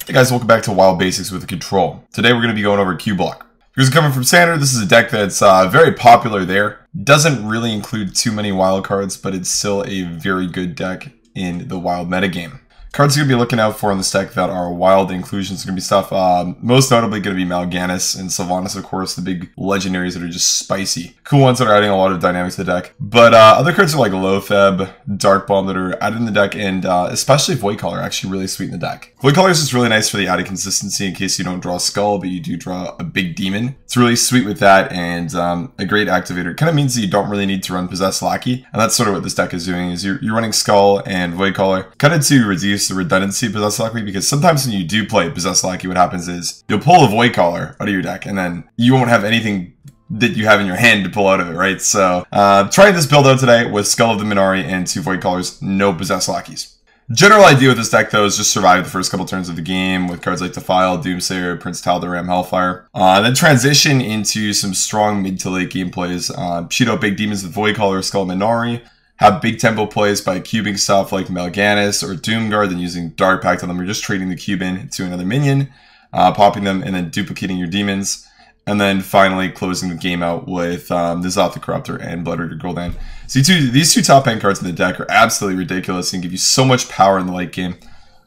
Hey guys, welcome back to Wild Basics with Control. Today we're going to be going over Cubelock. Because coming from standard, this is a deck that's very popular there. Doesn't really include too many wild cards, but it's still a very good deck in the wild metagame. Cards you're going to be looking out for in this deck that are wild inclusions are going to be stuff, most notably going to be Mal'Ganis and Sylvanas, of course, the big legendaries that are just spicy. Cool ones that are adding a lot of dynamics to the deck. But other cards are like Loatheb, Dark Bomb that are added in the deck, and especially Voidcaller, actually really sweet in the deck. Voidcaller is just really nice for the added consistency in case you don't draw a Skull, but you do draw a big demon. It's really sweet with that, and a great activator. It kind of means that you don't really need to run Possessed Lackey, and that's sort of what this deck is doing, is you're running Skull and Voidcaller, kind of to reduce the redundancy of Possessed Lackey, because sometimes when you do play Possessed Lackey, what happens is you'll pull a Voidcaller out of your deck, and then you won't have anything that you have in your hand to pull out of it, right? So, trying this build out today with Skull of the Minari and 2 Voidcallers, no Possessed Lackeys. General idea with this deck, though, is just survive the first couple turns of the game with cards like Defile, Doomsayer, Prince Tal'Daram, Hellfire. Then transition into some strong mid to late game plays. Shoot out big demons with Voidcaller, Skull, Minari. Have big tempo plays by cubing stuff like Mal'Ganis or Doomguard, then using Dark Pact on them, or just trading the cube in to another minion, popping them, and then duplicating your demons. And then finally closing the game out with N'Zoth the Corruptor and Bloodrigger Gul'dan. So these two top end cards in the deck are absolutely ridiculous and give you so much power in the late game,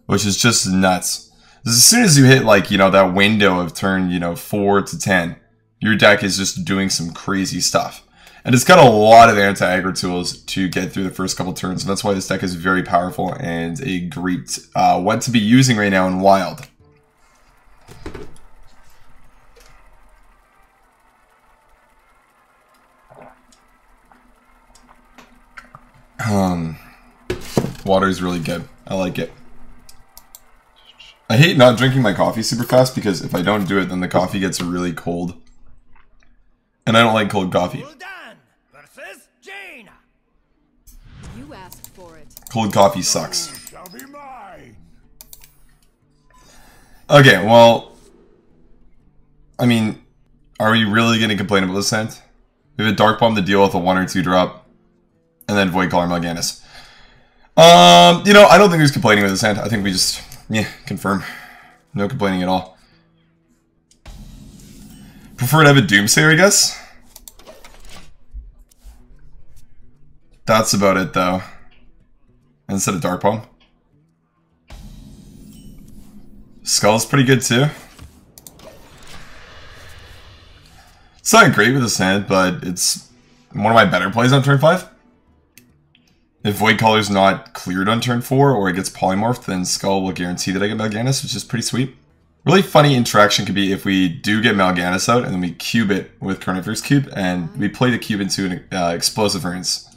which is just nuts. As soon as you hit, like, that window of turn, 4 to 10, your deck is just doing some crazy stuff. And it's got a lot of anti-aggro tools to get through the first couple turns. And that's why this deck is very powerful and a great one to be using right now in Wild. Water is really good. I like it. I hate not drinking my coffee super fast because if I don't do it, then the coffee gets really cold. And I don't like cold coffee. You asked for it. Cold coffee sucks. Okay, well, I mean, are we really going to complain about this hand? We have a Dark Bomb to deal with a 1 or 2 drop, and then Voidcaller Mal'Ganis. I don't think he's complaining with this hand. I think we just, confirm. No complaining at all. Prefer to have a Doomsayer, I guess? That's about it, though. Instead of Dark Bomb. Skull's pretty good, too. It's not great with this hand, but it's one of my better plays on turn 5. If Voidcaller's not cleared on turn 4, or it gets polymorphed, then Skull will guarantee that I get Mal'Ganis, which is pretty sweet. Really funny interaction could be if we do get Mal'Ganis out, and then we cube it with Carnivorous Cube, and we play the cube into an Explosive Urns.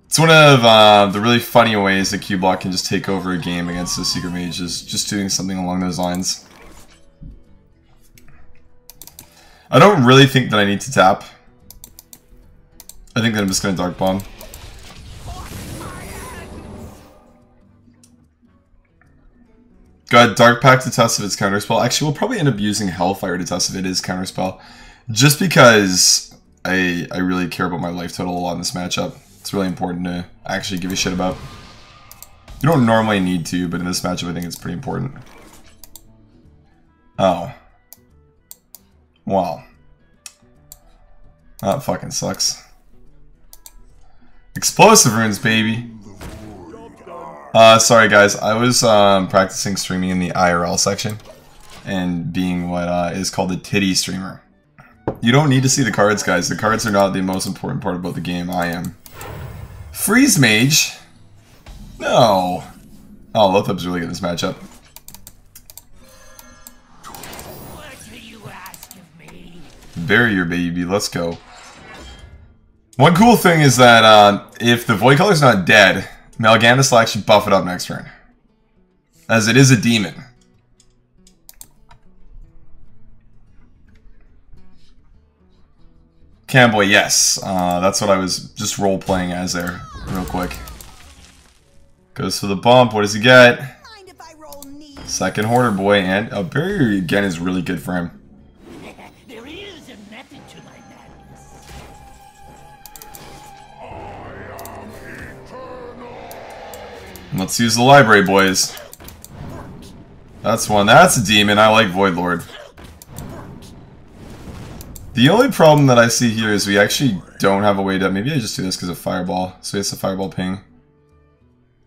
It's one of the really funny ways that Cubelock can just take over a game against the Secret Mage, is just doing something along those lines. I don't really think that I need to tap. I think that I'm just going to Dark Bomb. Got Dark Pact to test if it's counterspell. Actually, we'll probably end up using Hellfire to test if it is counterspell. Just because I really care about my life total a lot in this matchup. It's really important to actually give a shit about. You don't normally need to, but in this matchup I think it's pretty important. Oh. Wow. That fucking sucks. Explosive Runes, baby! Sorry guys, I was practicing streaming in the IRL section. And being what is called a titty streamer. You don't need to see the cards, guys. The cards are not the most important part about the game. I am. Freeze Mage? No. Oh, Loatheb's really good in this matchup. What do you ask of me? Barrier, baby. Let's go. One cool thing is that if the Voidcaller's not dead, Mal'Ganis will actually buff it up next turn. As it is a demon. Camboy, yes. That's what I was just role-playing as there, real quick. Goes for the bump. What does he get? Second Hoarder Boy, and a Barrier again is really good for him. There is a method to my madness. Let's use the library, boys. That's one. That's a demon. I like Void Lord. The only problem that I see here is we actually don't have a way to... Maybe I just do this because of Fireball. So it's a Fireball ping.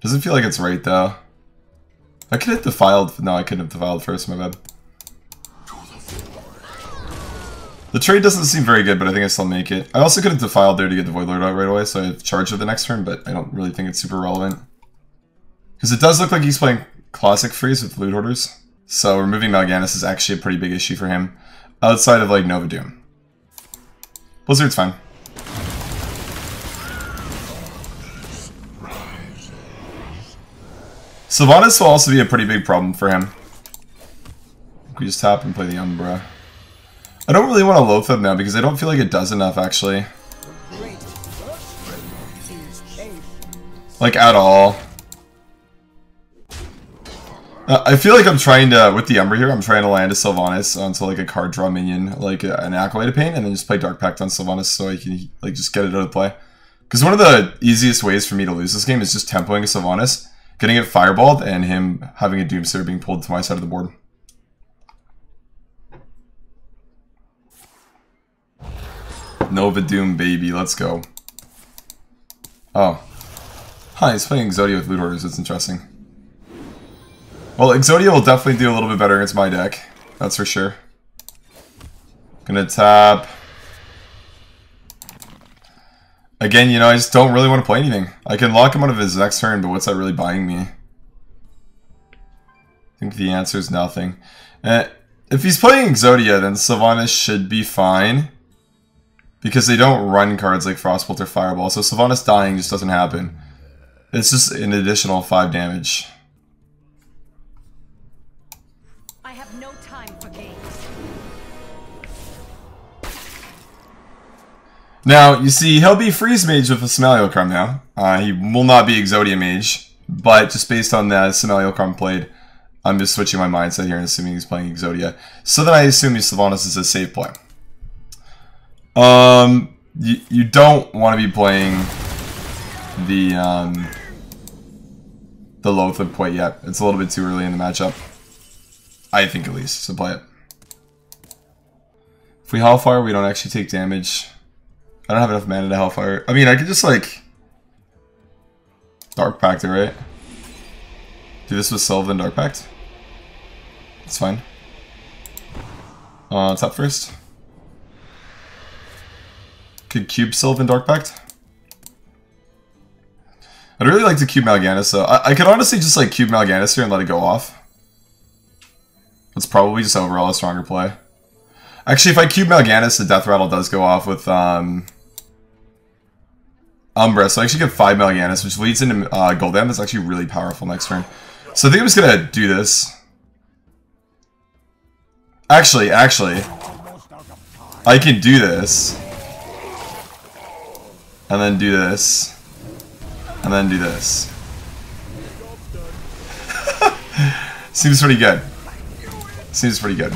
Doesn't feel like it's right, though. I could hit Defiled. No, I couldn't have Defiled first, my bad. The trade doesn't seem very good, but I think I still make it. I also could have Defiled there to get the Void Lord out right away, so I have charge of the next turn, but I don't really think it's super relevant. Because it does look like he's playing Classic Freeze with Loot Hoarders. So removing Mal'Ganis is actually a pretty big issue for him. Outside of, like, Nova Doom. Blizzard's fine. Sylvanas will also be a pretty big problem for him. We just tap and play the Umbra. I don't really want to Loatheb now because I don't feel like it does enough, actually. Like, at all. I feel like I'm trying to, with the Umbra here, I'm trying to land a Sylvanas onto like a card draw minion, like an Acolyte of Pain, and then just play Dark Pact on Sylvanas so I can like just get it out of play. Because one of the easiest ways for me to lose this game is just tempoing a Sylvanas, getting it fireballed, and him having a Doomsayer being pulled to my side of the board. Nova Doom, baby, let's go. Oh. Huh, he's playing Exodia with Loot Hoarders, that's interesting. Well, Exodia will definitely do a little bit better against my deck. That's for sure. Gonna tap. Again, you know, I just don't really want to play anything. I can lock him out of his next turn, but what's that really buying me? I think the answer is nothing. If he's playing Exodia, then Sylvanas should be fine. Because they don't run cards like Frostbolt or Fireball, so Sylvanas dying just doesn't happen. It's just an additional 5 damage. I have no time for games. Now, you see, he'll be Freeze Mage with a Somaliocrum now. He will not be Exodia Mage, but just based on that Somaliocrum played, I'm just switching my mindset here and assuming he's playing Exodia. So then I assume Sylvanas is a safe play. You don't want to be playing the Loatheb quite yet. It's a little bit too early in the matchup. I think at least, so play it. If we Hellfire, we don't actually take damage. I don't have enough mana to Hellfire. I mean, I could just like Dark Pact it, right? Do this with Sylvan Dark Pact. It's fine. Top first. Could cube Sylvan Dark Pact. I'd really like to cube Mal'Ganis though. I could honestly just like cube Mal'Ganis here and let it go off. That's probably just overall a stronger play. Actually, if I cube Mal'Ganis, the Death Rattle does go off with Umbra, so I actually get 5 Mal'Ganis, which leads into Gul'dan. That's actually really powerful next turn. So I think I'm just gonna do this. Actually, I can do this. And then do this. And then do this. Seems pretty good. Seems pretty good.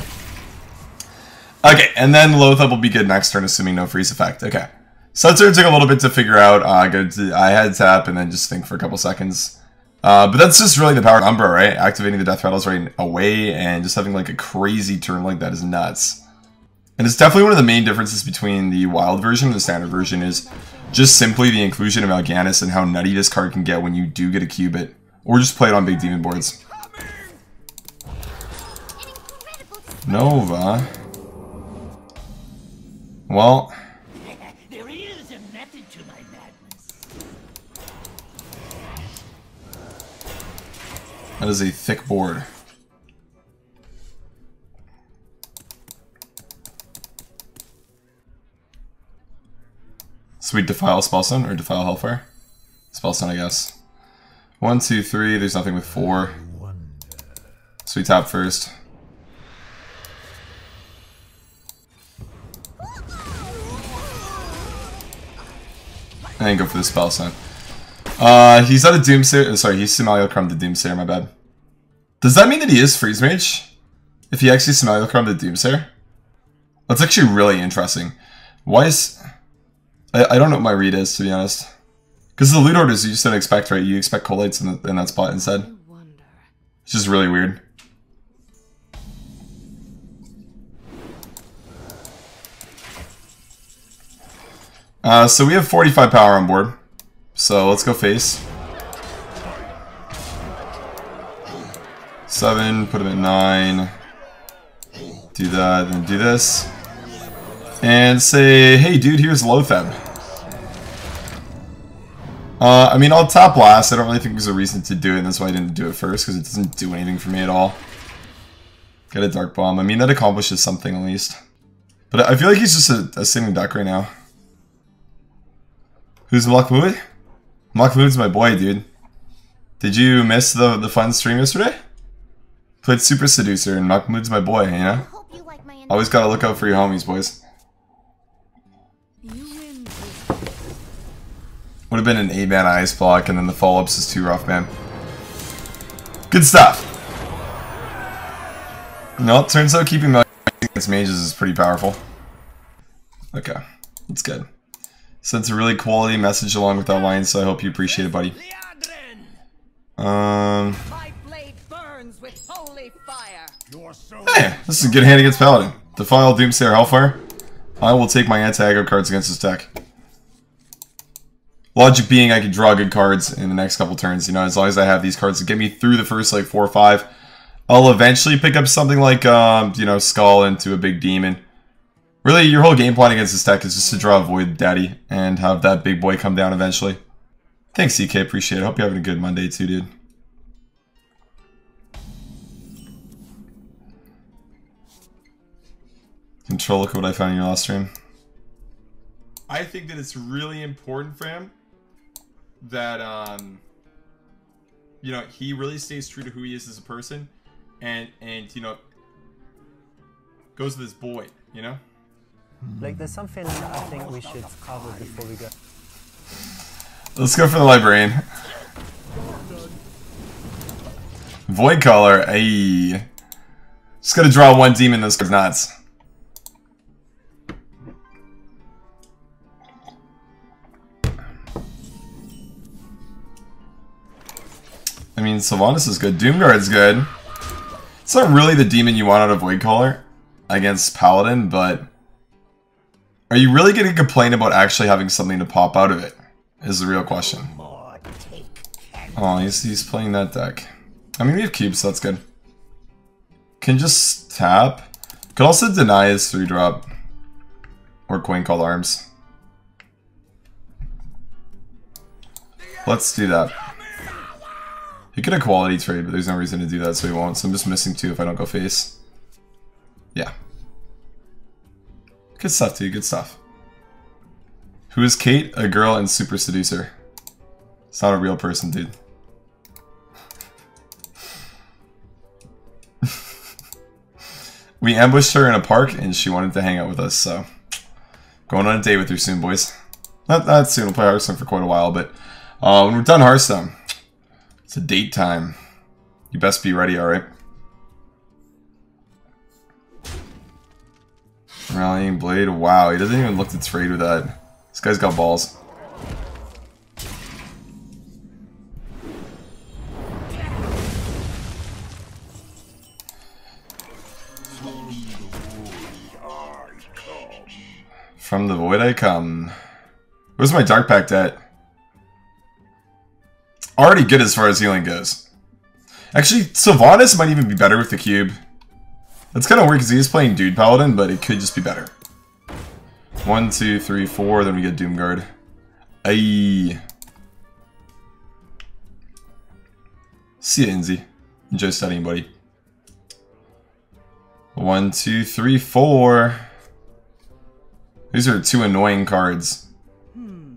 Okay, and then Loatheb will be good next turn, assuming no freeze effect. Okay. So that turn took a little bit to figure out. I had tap and then just think for a couple seconds. But that's just really the power of Umbra, right? Activating the Death Rattles right away and just having like a crazy turn like that is nuts. And it's definitely one of the main differences between the wild version and the standard version is just simply the inclusion of Mal'Ganis and how nutty this card can get when you do get a cube it. Or just play it on big demon boards. Nova. Well. There is a method to my madness. That is a thick board. Sweet Defile Spellstone, or Defile Hellfire? Spellstone, I guess. 1, 2, 3, there's nothing with 4. So we tap first. And then go for the Spellstone. He's not a Doomsayer, sorry, he's Somaliocrum the Doomsayer, my bad. Does that mean that he is Freeze Mage? If he actually Somaliocrum the Doomsayer? That's actually really interesting. Why is... I don't know what my read is, to be honest. Because the Loot Hoarders you just don't expect, right? You expect Coalites in that spot instead. It's just really weird. So we have 45 power on board. So let's go face. 7, put him at 9. Do that, then do this. And say, hey dude, here's Lotheb. I mean, I'll top blast. I don't really think there's a reason to do it, and that's why I didn't do it first, because it doesn't do anything for me at all. Get a Dark Bomb. I mean, that accomplishes something at least. But I feel like he's just a sitting duck right now. Who's Mahmoud? Mahmoud's my boy, dude. Did you miss the fun stream yesterday? Played Super Seducer, and Mahmoud's my boy, you know? Always gotta look out for your homies, boys. Would have been an 8-man ice block, and then the follow-ups is too rough, man. Good stuff. No, it turns out keeping against mages is pretty powerful. Okay, that's good. Sent a really quality message along with that line, so I hope you appreciate it, buddy. Hey, this is a good hand against Paladin. Defile, Doomsayer, Hellfire. I will take my anti-aggro cards against this deck. Logic being, I can draw good cards in the next couple turns, you know, as long as I have these cards to get me through the first, like, 4 or 5. I'll eventually pick up something like, you know, Skull into a big demon. Really, your whole game plan against this deck is just to draw a Void Daddy and have that big boy come down eventually. Thanks, CK, appreciate it. Hope you're having a good Monday too, dude. Control, look at what I found in your last stream. I think that it's really important for him that, you know, he really stays true to who he is as a person, and you know, goes with his boy, you know? Like, there's something I think we should cover before we go. Let's go for the Librarian. Void Color, ayy. Just gotta draw one demon, this guy's nuts. I mean, Sylvanas is good. Doomguard's good. It's not really the demon you want out of Void Color against Paladin, but are you really going to complain about actually having something to pop out of it? Is the real question. Oh, he's playing that deck. I mean, we have cubes, so that's good. Can just tap. Could also deny his 3-drop. Or Coin Called Arms. Let's do that. He could equality trade, but there's no reason to do that, so he won't. So I'm just missing 2 if I don't go face. Yeah. Good stuff, dude. Good stuff. Who is Kate? A girl and Super Seducer. It's not a real person, dude. We ambushed her in a park, and she wanted to hang out with us, so... Going on a date with her soon, boys. Not soon. We'll play Hearthstone for quite a while, but... when we're done Hearthstone... It's a date time. You best be ready, alright? Rallying Blade. Wow, he doesn't even look to trade with that. This guy's got balls. From the void I come. Where's my Dark Pact at? Already good as far as healing goes. Actually, Sylvanas might even be better with the cube. That's kind of weird because he is playing Dude Paladin, but it could just be better. 1, 2, 3, 4, then we get Doomguard. Ayy. See ya, Inzi. Enjoy studying, buddy. 1, 2, 3, 4. These are 2 annoying cards.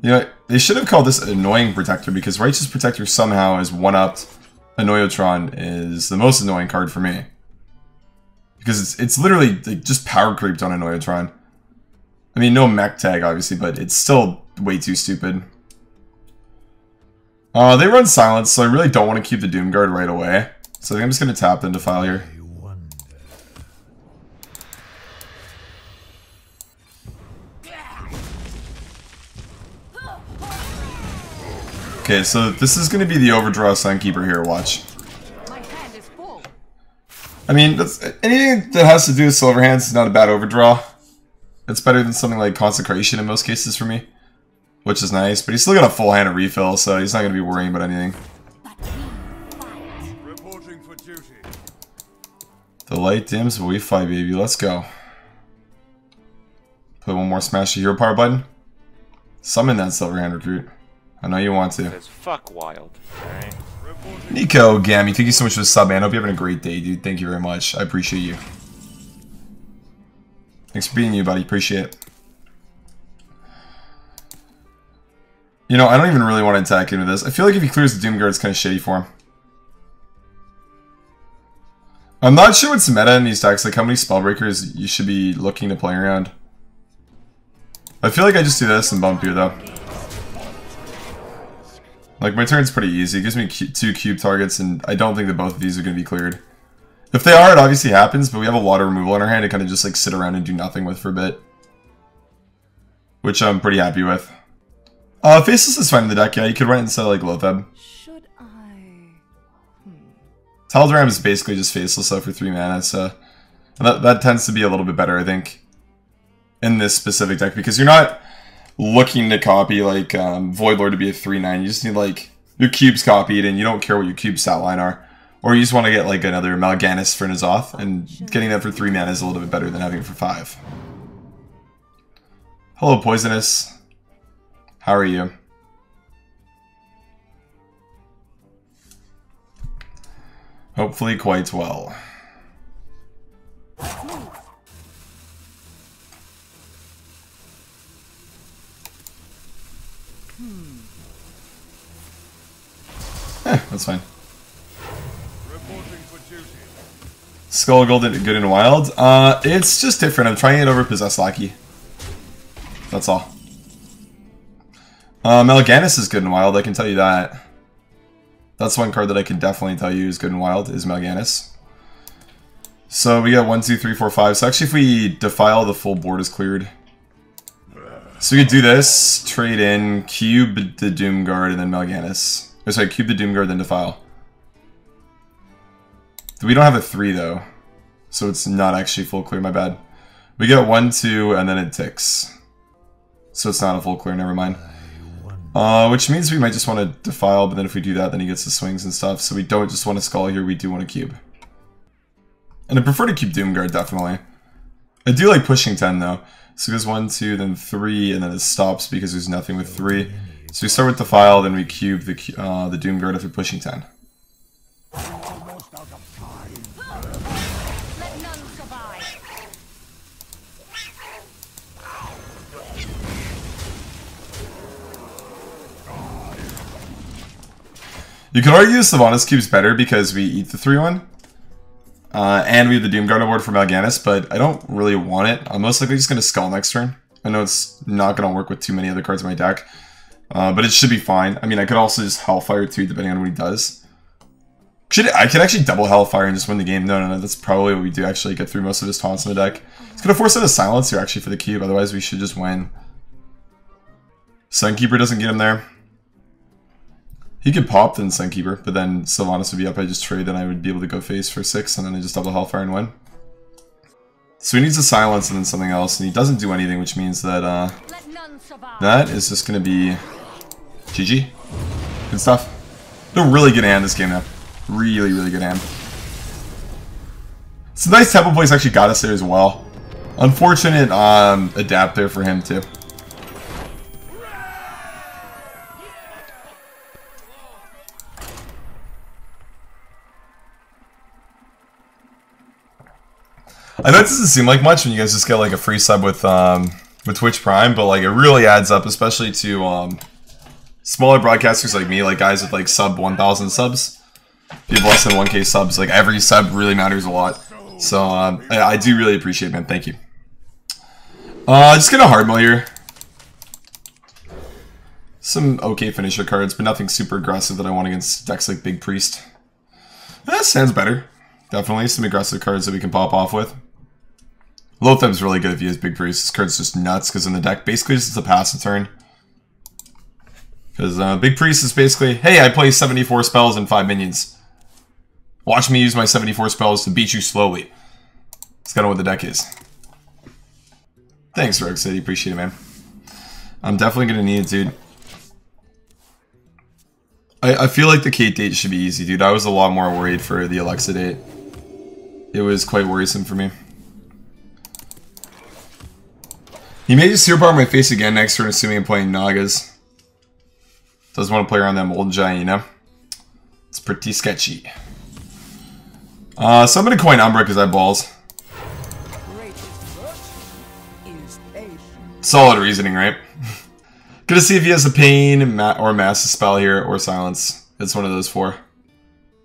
You know, they should have called this Annoying Protector because Righteous Protector somehow is 1-upped. Annoyotron is the most annoying card for me. Because it's literally like, just power creeped on Annoyotron. I mean, no mech tag, obviously, but it's still way too stupid. They run Silence, so I really don't want to keep the Doomguard right away. So I think I'm just going to tap into Defile here. Okay, so this is going to be the Overdraw Sunkeeper here, watch. My hand is full. I mean, anything that has to do with Silver Hands is not a bad Overdraw. It's better than something like Consecration in most cases for me. which is nice, but he's still got a full hand of refill, so he's not going to be worrying about anything. Reporting for duty. The light dims, but we fight, baby. Let's go. Put one more smash the hero power button. Summon that silver hand recruit. I know you want to. Says fuck wild. Alright. Nico Gammy, thank you so much for the sub, man. I hope you're having a great day, dude. Thank you very much. I appreciate you. Thanks for being you, buddy. Appreciate it. You know, I don't even really want to attack into this. I feel like if he clears the Doomguard, it's kind of shitty for him. I'm not sure what's meta in these decks, like how many Spellbreakers you should be looking to play around. I feel like I just do this and bump here, though. Like, my turn's pretty easy. It gives me 2 cube targets, and I don't think that both of these are going to be cleared. If they are, it obviously happens, but we have a lot of removal in our hand to kind of just, like, sit around and do nothing with for a bit. Which I'm pretty happy with. Faceless is fine in the deck, yeah. You could run it instead of, like, Loatheb. Should I? Tal'Daram is basically just Faceless, though, for 3 mana, so... That tends to be a little bit better, I think, in this specific deck, because you're not looking to copy, like, Voidlord to be a 3/9. You just need, like, your cubes copied, and you don't care what your cube stat line are. Or you just want to get, like, another Mal'Ganis for N'Zoth, and getting that for 3 mana is a little bit better than having it for 5. Hello, Poisonous. How are you? Hopefully quite well. That's fine. Skull Gold good and wild. It's just different. I'm trying it over Possessed Lackey. That's all. Mal'Ganis is good and wild, I can tell you that. That's one card that I can definitely tell you is good and wild, is Mal'Ganis. So we got 1, 2, 3, 4, 5. So actually if we Defile, the full board is cleared. So we could do this, trade in, cube the Doomguard, and then Mal'Ganis. Or sorry, cube the Doomguard, then Defile. We don't have a 3 though, so it's not actually full clear, my bad. We get 1, 2, and then it ticks. So it's not a full clear, never mind. Which means we might just want to Defile, but then if we do that, then he gets the swings and stuff. So we don't just want to Skull here, we do want to cube. And I prefer to keep Doomguard, definitely. I do like pushing 10 though. So it goes 1, 2, then 3, and then it stops because there's nothing with 3. So we start with Defile, then we cube the Doomguard if we're pushing 10. Let none survive. You could argue Sylvanas Cube's better because we eat the 3/1. And we have the Doomguard award for Mal'Ganis, but I don't really want it. I'm most likely just going to Skull next turn. I know it's not going to work with too many other cards in my deck. But it should be fine. I mean, I could also just Hellfire too, depending on what he does. I could actually double Hellfire and just win the game. No, that's probably what we do, actually. Get through most of his taunts in the deck. It's going to force out a Silence here, actually, for the cube. Otherwise, we should just win. Sunkeeper doesn't get him there. He could pop then Sunkeeper, but then Sylvanas would be up. I just trade, and I would be able to go face for 6, and then I just double Hellfire and win. So he needs a Silence and then something else, and he doesn't do anything, which means that Let none survive. that is just going to be GG. Good stuff. A really good hand this game now. Really, really good hand. It's a nice tempo place actually got us there as well. Unfortunate adapt there for him too. I know it doesn't seem like much when you guys just get like a free sub with Twitch Prime, but like it really adds up, especially to smaller broadcasters like me, like guys with like sub 1,000 subs. If you have less than 1K subs, like every sub really matters a lot. So I do really appreciate it, man. Thank you. Just get a hard mill here. Some okay finisher cards, but nothing super aggressive that I want against decks like Big Priest. That sounds better. Definitely some aggressive cards that we can pop off with. Loatheb's really good if he has Big Priest. This card's just nuts because in the deck basically just a pass a turn. Because Big Priest is basically, hey, I play 74 spells and 5 minions. Watch me use my 74 spells to beat you slowly. That's kind of what the deck is. Thanks, Rogue City. Appreciate it, man. I'm definitely going to need it, dude. I feel like the Kate date should be easy, dude. I was a lot more worried for the Alexa date. It was quite worrisome for me. He may just zero power my face again next turn, assuming I'm playing Nagas. Doesn't want to play around that Molten Giant, you know? It's pretty sketchy. So I'm going to coin Umbra because I have balls. Solid reasoning, right? Gonna see if he has a Pain, or Massive Spell here, or Silence. It's one of those four.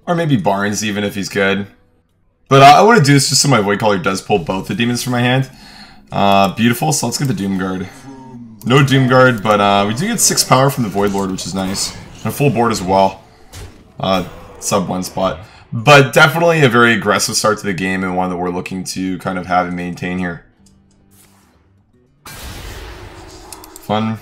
Or maybe Barnes, even if he's good. But I want to do this just so my Void Caller does pull both the demons from my hand. Beautiful, so let's get the Doomguard. No Doomguard, but we do get 6 power from the Void Lord, which is nice. And a full board as well. Sub 1 spot. But definitely a very aggressive start to the game, and one that we're looking to kind of have and maintain here. Fun.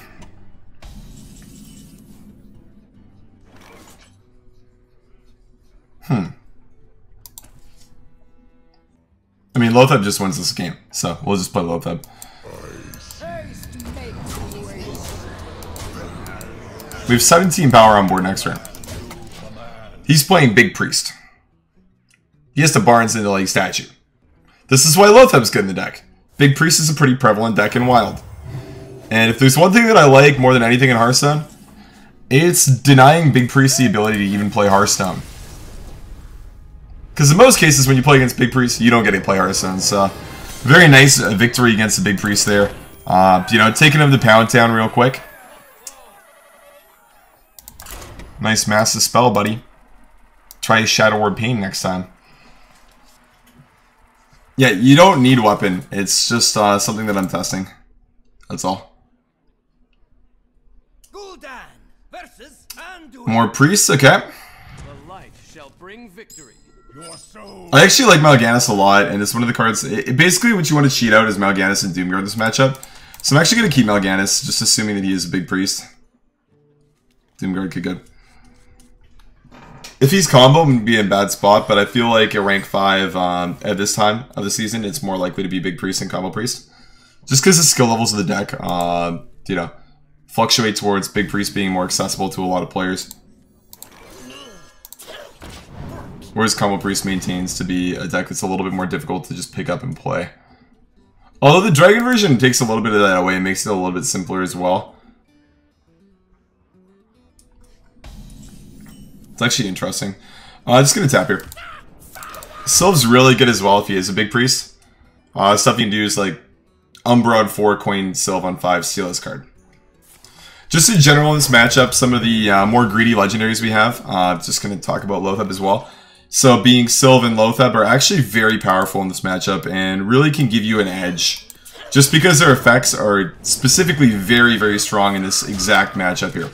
I mean, Lotheb just wins this game, so we'll just play Lotheb. We have 17 power on board next turn. He's playing Big Priest. He has to Barnes into like Statue. This is why Lotheb's good in the deck. Big Priest is a pretty prevalent deck in Wild. And if there's one thing that I like more than anything in Hearthstone, it's denying Big Priest the ability to even play Hearthstone. Because in most cases, when you play against Big Priest, you don't get to play Hearthstone. So, very nice victory against the Big Priest there. You know, taking him to Pound Town real quick. Nice Massive Spell, buddy. Try Shadow Ward Pain next time. Yeah, you don't need Weapon. It's just something that I'm testing. That's all. More Priests, okay. The light shall bring victory. I actually like Mal'Ganis a lot, and it's one of the cards. Basically, what you want to cheat out is Mal'Ganis and Doomguard this matchup. So I'm actually going to keep Mal'Ganis, just assuming that he is a Big Priest. Doomguard could go. If he's combo, I'm going to be in a bad spot, but I feel like at rank 5 at this time of the season, it's more likely to be Big Priest and Combo Priest. Just because the skill levels of the deck, you know, fluctuate towards Big Priest being more accessible to a lot of players. Whereas Combo Priest maintains to be a deck that's a little bit more difficult to just pick up and play. Although the Dragon version takes a little bit of that away and makes it a little bit simpler as well. It's actually interesting. Just gonna tap here. Sylve's really good as well if he is a Big Priest. Stuff you can do is like Umbra on 4, coin Sylve on 5, steal his card. Just in general in this matchup, some of the more greedy legendaries we have. Just gonna talk about Lotheb as well. So being Sylve and Lotheb are actually very powerful in this matchup and really can give you an edge. Just because their effects are specifically very, very strong in this exact matchup here.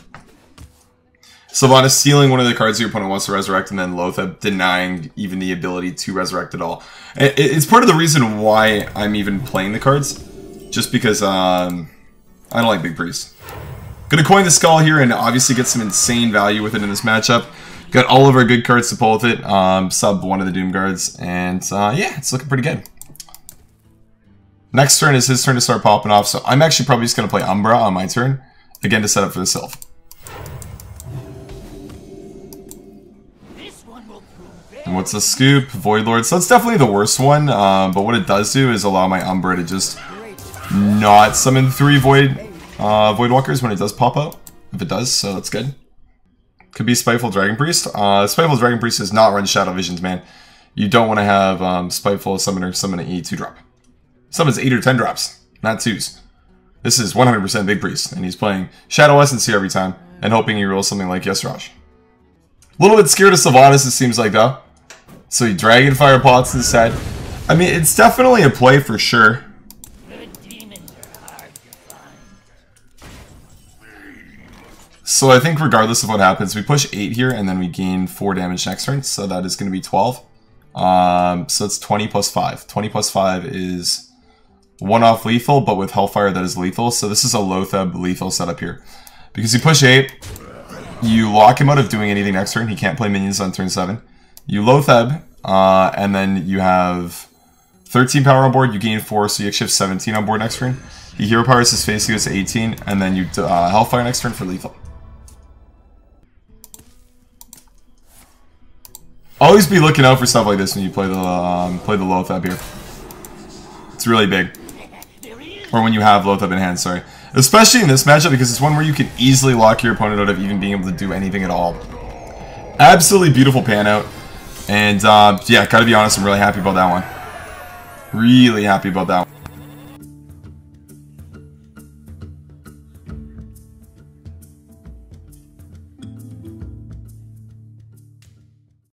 Sylvanas stealing one of the cards your opponent wants to resurrect, and then Lotheb denying even the ability to resurrect at all. It's part of the reason why I'm even playing the cards. Just because I don't like Big Priest. Gonna coin the Skull here and obviously get some insane value with it in this matchup. Got all of our good cards to pull with it. Sub one of the Doom Guards. And yeah, it's looking pretty good. Next turn is his turn to start popping off. So I'm actually probably just going to play Umbra on my turn. Again, to set up for the Sylve. And what's the scoop? Void Lord. So that's definitely the worst one. But what it does do is allow my Umbra to just not summon 3 Voidwalkers when it does pop out. If it does, so that's good. Could be Spiteful Dragon Priest. Spiteful Dragon Priest does not run Shadow Visions, man. You don't want to have Spiteful Summoner summon an 8-2 drop. Summons 8 or 10 drops, not 2s. This is 100% Big Priest, and he's playing Shadow Essence here every time, and hoping he rolls something like Yesraj. A little bit scared of Sylvanas, it seems like, though. So he Dragonfire Pots instead. I mean, it's definitely a play for sure. So I think regardless of what happens, we push 8 here, and then we gain 4 damage next turn, so that is going to be 12. So it's 20 plus 5. 20 plus 5 is 1 off lethal, but with Hellfire that is lethal, so this is a Lotheb lethal setup here. Because you push 8, you lock him out of doing anything next turn, he can't play minions on turn 7. You Lotheb, and then you have 13 power on board, you gain 4, so you shift 17 on board next turn. He hero powers his face, he goes to 18, and then you Hellfire next turn for lethal. Always be looking out for stuff like this when you play the Lothab here. It's really big. Or when you have Lothab in hand, sorry. Especially in this matchup, because it's one where you can easily lock your opponent out of even being able to do anything at all. Absolutely beautiful pan out. And yeah, gotta be honest, I'm really happy about that one. Really happy about that one.